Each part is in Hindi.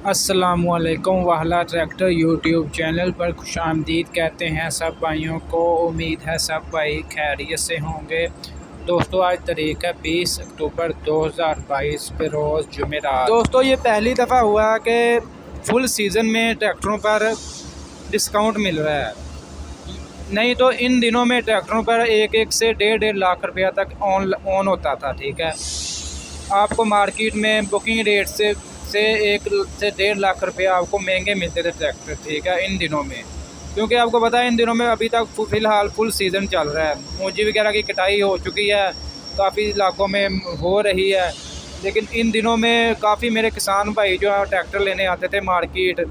अस्सलामुअलैकुम। वाहला ट्रैक्टर यूट्यूब चैनल पर खुशामदीद कहते हैं सब भाइयों को। उम्मीद है सब भाई खैरियत से होंगे। दोस्तों आज तारीख है 20 अक्टूबर 2022 पे रोज़ जुमेरात। दोस्तों ये पहली दफ़ा हुआ है कि फुल सीज़न में ट्रैक्टरों पर डिस्काउंट मिल रहा है। नहीं तो इन दिनों में ट्रैक्टरों पर एक से डेढ़ लाख रुपया तक ऑन होता था। ठीक है, आपको मार्केट में बुकिंग रेट से 1 से 1.5 लाख रुपया आपको महंगे मिलते थे ट्रैक्टर। ठीक है, इन दिनों में, क्योंकि आपको पता है इन दिनों में अभी तक फ़िलहाल फुल सीज़न चल रहा है। मूंजी वगैरह की कटाई हो चुकी है, काफ़ी इलाकों में हो रही है, लेकिन इन दिनों में काफ़ी मेरे किसान भाई जो है ट्रैक्टर लेने आते थे मार्केट।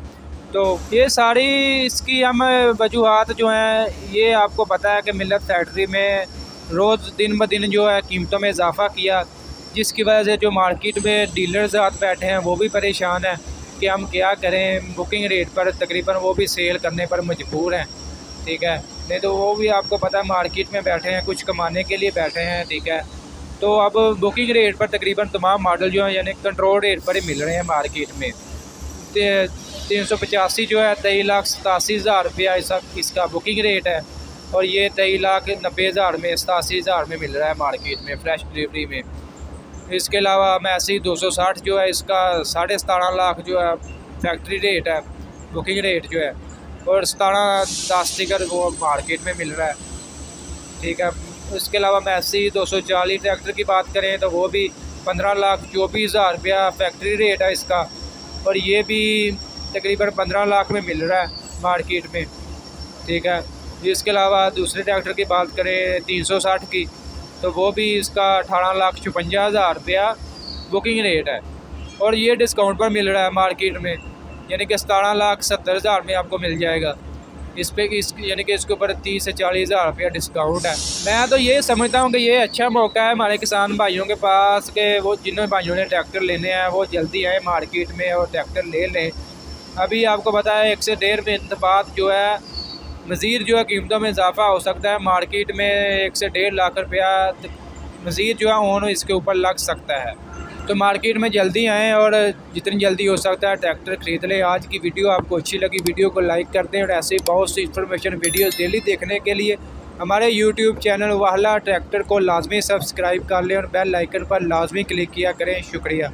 तो ये सारी इसकी हम वजूहत जो हैं, ये आपको पता है कि मिल्लत फैक्ट्री में रोज़ दिन ब दिन जो है कीमतों में इजाफ़ा किया, जिसकी वजह से जो मार्केट में डीलर्स हाथ बैठे हैं वो भी परेशान हैं कि हम क्या करें। बुकिंग रेट पर तकरीबन वो भी सेल करने पर मजबूर हैं। ठीक है, नहीं तो वो भी आपको पता है मार्केट में बैठे हैं, कुछ कमाने के लिए बैठे हैं। ठीक है, तो अब बुकिंग रेट पर तकरीबन तमाम मॉडल जो हैं यानी कंट्रोल रेट पर ही मिल रहे हैं मार्केट में। 385 जो है 23,87,000 रुपया इसका बुकिंग रेट है, और ये 23,90,000 में 87,000 में मिल रहा है मार्केट में फ्रेश डिलीवरी में। इसके अलावा मैसी 260 जो है इसका 17.5 लाख जो है फैक्ट्री रेट है, बुकिंग रेट जो है, और 17.10 टिकर वो मार्केट में मिल रहा है। ठीक है, इसके अलावा मैसी 240 ट्रैक्टर की बात करें तो वो भी 15,24,000 रुपया फैक्ट्री रेट है इसका, और ये भी तकरीबन 15 लाख में मिल रहा है मार्केट में। ठीक है, इसके अलावा दूसरे ट्रैक्टर की बात करें 360 की, तो वो भी इसका 18,56,000 रुपया बुकिंग रेट है, और ये डिस्काउंट पर मिल रहा है मार्केट में, यानी कि 17,70,000 में आपको मिल जाएगा इस पे। यानी कि इसके ऊपर 30 से 40,000 रुपया डिस्काउंट है। मैं तो ये समझता हूँ कि ये अच्छा मौका है हमारे किसान भाइयों के पास कि वो जिन भाइयों ने ट्रैक्टर लेने हैं वो जल्दी आए मार्केट में और ट्रैक्टर ले लें। अभी आपको पता है 1 से 1.5 महीने बाद जो है मज़ीद जो है कीमतों में इजाफ़ा हो सकता है। मार्केट में 1 से 1.5 लाख रुपया मज़ीद जो है ऑन इसके ऊपर लग सकता है। तो मार्केट में जल्दी आएँ और जितनी जल्दी हो सकता है ट्रैक्टर ख़रीद लें। आज की वीडियो आपको अच्छी लगी, वीडियो को लाइक कर दें, और ऐसे बहुत सी इंफॉर्मेशन वीडियोज़ डेली देखने के लिए हमारे यूट्यूब चैनल वाहला ट्रैक्टर को लाजमी सब्सक्राइब कर लें और बेल आइकन पर लाजमी क्लिक किया करें। शुक्रिया।